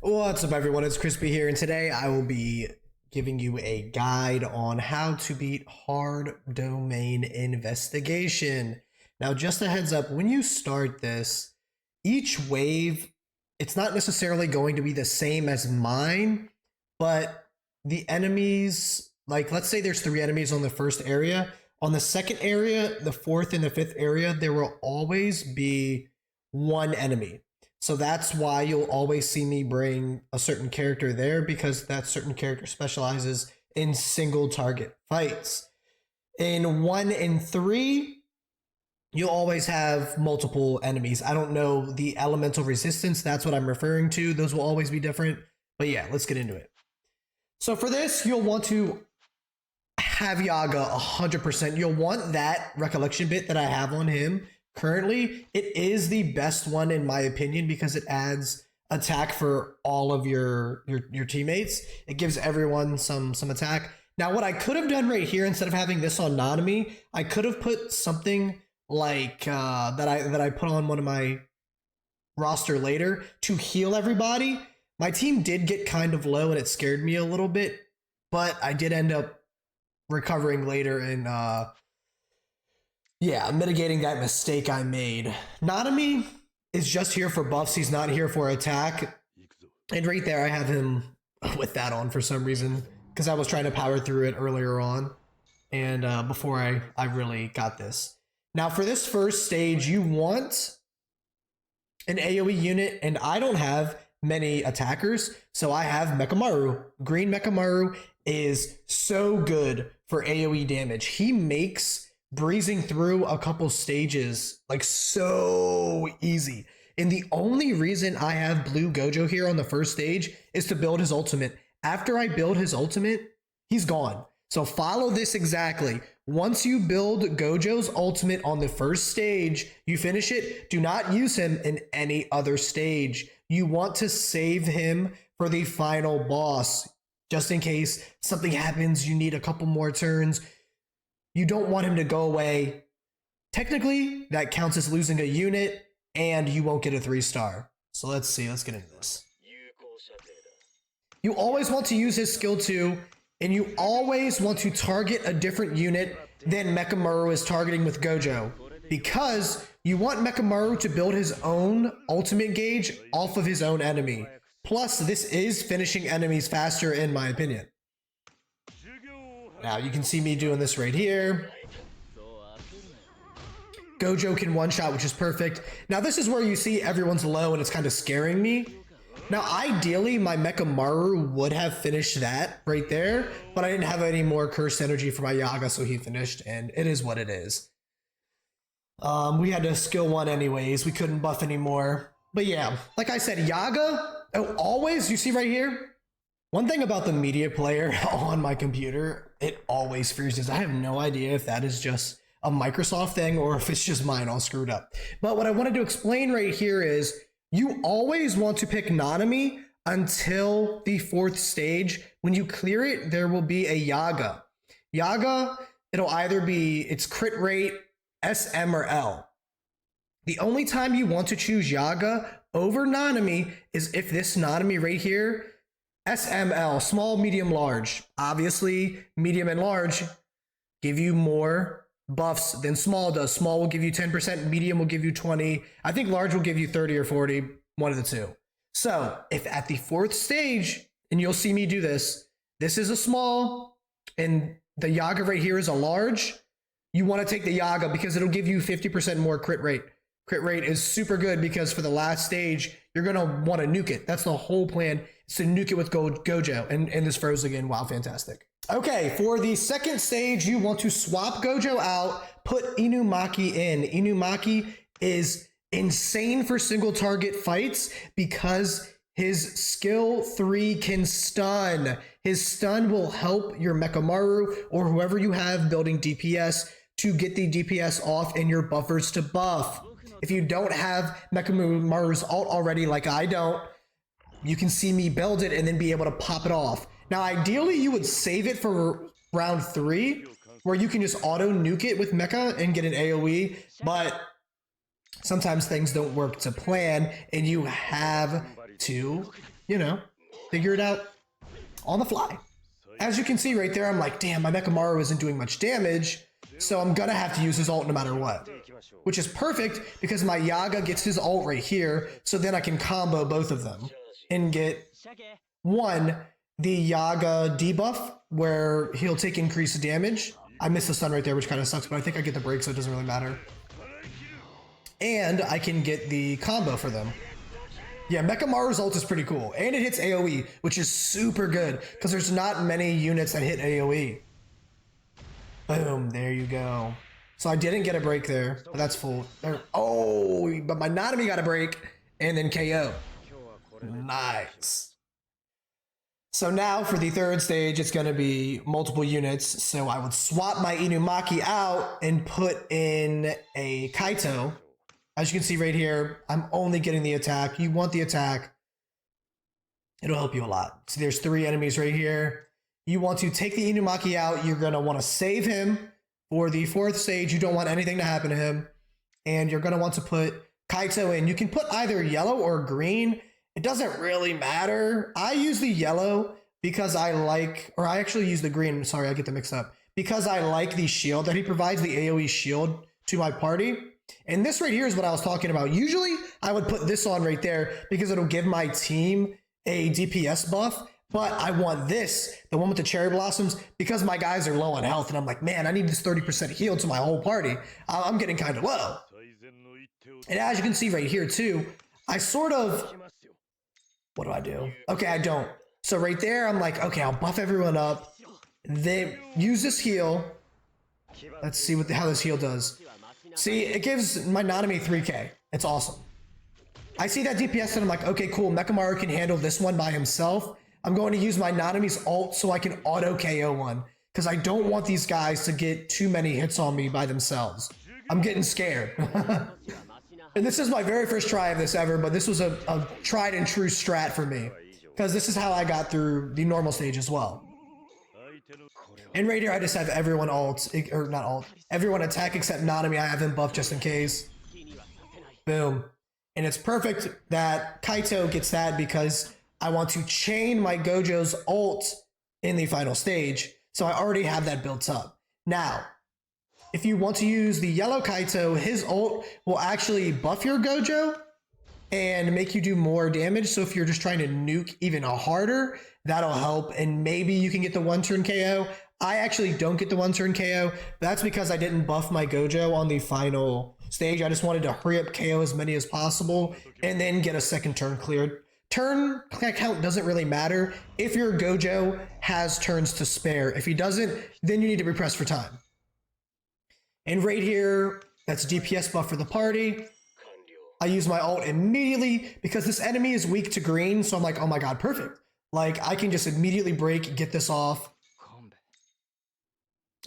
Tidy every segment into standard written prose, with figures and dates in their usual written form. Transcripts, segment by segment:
What's up, everyone? It's Crispy here, and today I will be giving you a guide on how to beat hard domain investigation. Now, just a heads up, when you start this, each wave, it's not necessarily going to be the same as mine, but the enemies, like let's say there's 3 enemies on the first area. On the second area, the 4th and the 5th area, there will always be 1 enemy. So that's why you'll always see me bring a certain character there, because that certain character specializes in single target fights. In 1 and 3, you'll always have multiple enemies. I don't know the elemental resistance. That's what I'm referring to. Those will always be different. But yeah, let's get into it. So for this, you'll want to have Yaga 100%. You'll want that recollection bit that I have on him. Currently, it is the best one in my opinion because it adds attack for all of your teammates. It gives everyone some attack. Now, what I could have done right here, instead of having this on Nanami, I could have put something like that I put on one of my roster later to heal everybody. My team did get kind of low and it scared me a little bit, but I did end up recovering later and yeah, mitigating that mistake I made. Nanami is just here for buffs. He's not here for attack. And right there, I have him with that on for some reason, because I was trying to power through it earlier on and before I really got this. Now, for this first stage, you want an AoE unit, and I don't have many attackers, so I have Mechamaru. Green Mechamaru is so good for AoE damage. He makes breezing through a couple stages like so easy. And the only reason I have blue Gojo here on the first stage is to build his ultimate. After I build his ultimate, he's gone. So follow this exactly. Once you build Gojo's ultimate on the first stage, you finish it, do not use him in any other stage. You want to save him for the final boss, just in case something happens, you need a couple more turns. You don't want him to go away. Technically, that counts as losing a unit, and you won't get a 3-star. So let's see, let's get into this. You always want to use his skill 2, and you always want to target a different unit than Mechamaru is targeting with Gojo, because you want Mechamaru to build his own ultimate gauge off of his own enemy. Plus, this is finishing enemies faster in my opinion. Now, you can see me doing this right here. Gojo can one-shot, which is perfect. Now, this is where you see everyone's low and it's kind of scaring me. Now, ideally, my Mechamaru would have finished that right there, but I didn't have any more cursed energy for my Yaga, so he finished, and it is what it is. We had to skill 1 anyways. We couldn't buff anymore. But yeah, like I said, Yaga, always, you see right here, one thing about the media player on my computer, it always freezes. I have no idea if that is just a Microsoft thing or if it's just mine all screwed up. But what I wanted to explain right here is you always want to pick Nanami until the 4th stage. When you clear it, there will be a Yaga. Yaga, it'll either be its crit rate, SM, or L. The only time you want to choose Yaga over Nanami is if this Nanami right here, SML, small, medium, large. Obviously, medium and large give you more buffs than small does. Small will give you 10%, medium will give you 20. I think large will give you 30 or 40, one of the two. So if at the 4th stage, and you'll see me do this, this is a small and the Yaga right here is a large, you want to take the Yaga because it'll give you 50% more crit rate. Crit rate is super good because for the last stage, you're going to want to nuke it. That's the whole plan, is to nuke it with Gojo. And this froze again. Wow, fantastic. Okay, for the second stage, you want to swap Gojo out, put Inumaki in. Inumaki is insane for single target fights because his skill 3 can stun. His stun will help your Mechamaru or whoever you have building DPS to get the DPS off and your buffers to buff. If you don't have Mechamaru's ult already, like I don't, you can see me build it and then be able to pop it off. Now, ideally, you would save it for round 3, where you can just auto nuke it with Mecha and get an AoE, but sometimes things don't work to plan and you have to you know, figure it out on the fly. As you can see right there, I'm like, damn, my Mechamaru isn't doing much damage, so I'm gonna have to use his ult no matter what. Which is perfect because my Yaga gets his ult right here, so then I can combo both of them and get one, the Yaga debuff, where he'll take increased damage. I missed the stun right there, which kind of sucks, but I think I get the break, so it doesn't really matter. And I can get the combo for them. Yeah, Mechamaru's ult is pretty cool. And it hits AoE, which is super good, because there's not many units that hit AoE. Boom, there you go. So I didn't get a break there, but that's full. Oh, but my Nanami got a break, and then KO. Nice. So now for the third stage, it's going to be multiple units. So I would swap my Inumaki out and put in a Kaito. As you can see right here, I'm only getting the attack. You want the attack. It'll help you a lot. So there's 3 enemies right here. You want to take the Inumaki out. You're going to want to save him for the 4th stage. You don't want anything to happen to him. And you're going to want to put Kaito in. You can put either yellow or green. It doesn't really matter. I use the yellow because I like, or I actually use the green. Sorry, I get them mixed up. Because I like the shield that he provides, the AoE shield to my party. And this right here is what I was talking about. Usually I would put this on right there because it'll give my team a DPS buff. But I want this, the one with the cherry blossoms, because my guys are low on health. And I'm like, man, I need this 30% heal to my whole party. I'm getting kind of low. And as you can see right here too, I sort of, what do I do? Okay, I don't. So right there, I'm like, okay, I'll buff everyone up. They use this heal. Let's see how this heal does. See, it gives my Nanami 3k. It's awesome. I see that DPS and I'm like, okay, cool. Mechamaru can handle this one by himself. I'm going to use my Nanami's ult so I can auto KO one, because I don't want these guys to get too many hits on me by themselves. I'm getting scared. And this is my very first try of this ever, but this was a tried and true strat for me, because this is how I got through the normal stage as well. And right here, I just have everyone ult, or not ult, everyone attack except Nanami. I have him buffed just in case. Boom. And it's perfect that Kaito gets that because I want to chain my Gojo's ult in the final stage. So I already have that built up. Now, if you want to use the yellow Kaito, his ult will actually buff your Gojo and make you do more damage. So if you're just trying to nuke even harder, that'll help. And maybe you can get the 1-turn KO. I actually don't get the 1-turn KO. That's because I didn't buff my Gojo on the final stage. I just wanted to hurry up KO as many as possible and then get a 2nd turn cleared. Turn count doesn't really matter if your Gojo has turns to spare. If he doesn't, then you need to be pressed for time. And right here, that's DPS buff for the party. I use my ult immediately because this enemy is weak to green. So I'm like, oh my God, perfect. Like I can just immediately break, get this off.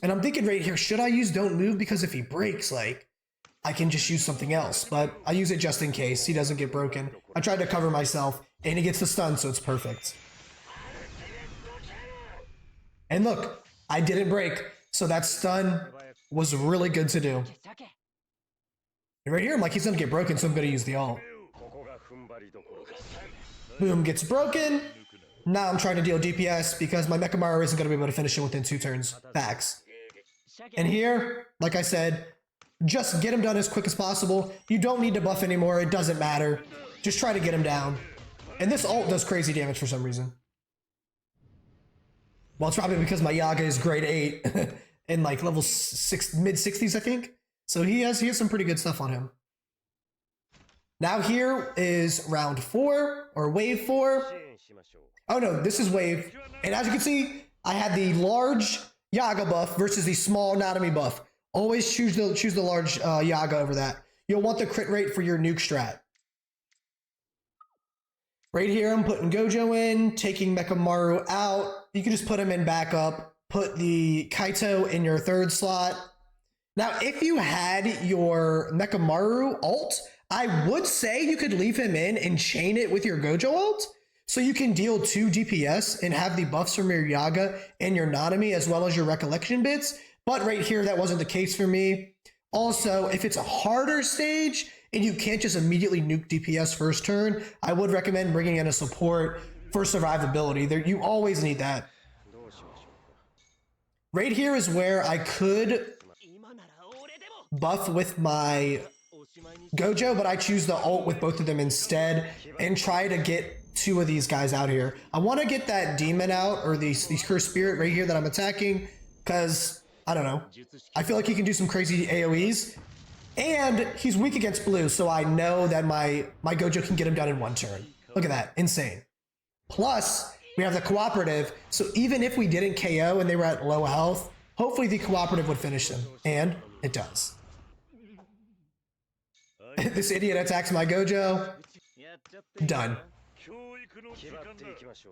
And I'm thinking right here, should I use don't move? Because if he breaks, like I can just use something else, but I use it just in case he doesn't get broken. I tried to cover myself and he gets the stun. So it's perfect. And look, I didn't break. So that stun was really good to do. And right here, I'm like, he's gonna get broken, so I'm gonna use the ult. Boom, gets broken. Now I'm trying to deal DPS because my Mechamaru isn't gonna be able to finish it within 2 turns. Facts. And here, like I said, just get him done as quick as possible. You don't need to buff anymore, it doesn't matter. Just try to get him down. And this ult does crazy damage for some reason. Well, it's probably because my Yaga is grade 8 and like level 6, mid 60s, I think. So he has some pretty good stuff on him. Now here is round 4 or wave 4. Oh no, this is wave. And as you can see, I had the large Yaga buff versus the small Nanami buff. Always choose the large Yaga over that. You'll want the crit rate for your nuke strat. Right here, I'm putting Gojo in, taking Mechamaru out. You can just put him in backup. Put the Kaito in your 3rd slot. Now, if you had your Mechamaru ult, I would say you could leave him in and chain it with your Gojo ult. So you can deal 2 DPS and have the buffs from your Yaga and your Nanami as well as your recollection bits. But right here, that wasn't the case for me. Also, if it's a harder stage and you can't just immediately nuke DPS first turn, I would recommend bringing in a support for survivability. There, you always need that. Right here is where I could buff with my Gojo, but I choose the ult with both of them instead and try to get 2 of these guys out here. I want to get that demon out, or these cursed spirit right here that I'm attacking, because I don't know, I feel like he can do some crazy AoEs, and he's weak against blue, so I know that my Gojo can get him done in 1 turn. Look at that, insane. Plus we have the cooperative, so even if we didn't KO and they were at low health, hopefully the cooperative would finish them, and it does. This idiot attacks my Gojo. Done.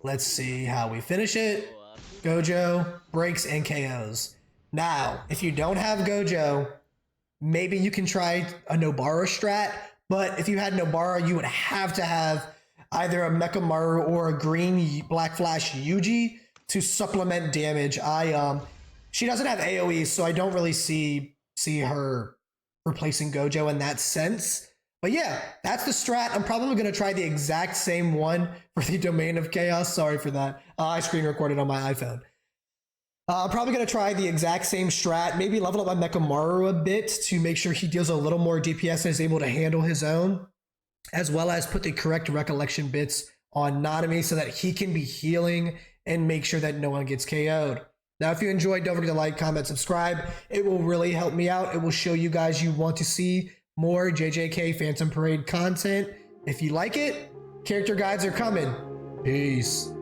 Let's see how we finish it. Gojo breaks and KOs. Now, if you don't have Gojo, maybe you can try a Nobara strat, but if you had Nobara, you would have to have either a Mechamaru or a green Black Flash Yuji to supplement damage. She doesn't have AoE, so I don't really see her replacing Gojo in that sense. But yeah, that's the strat. I'm probably going to try the exact same one for the Domain of Chaos. Sorry for that. I screen recorded on my iPhone. I'm probably going to try the exact same strat, maybe level up my Mechamaru a bit to make sure he deals a little more DPS and is able to handle his own, as well as put the correct recollection bits on Nanami so that he can be healing and make sure that no one gets KO'd. Now, if you enjoyed, don't forget to like, comment, subscribe. It will really help me out. It will show you guys you want to see more JJK Phantom Parade content. If you like it, character guides are coming. Peace.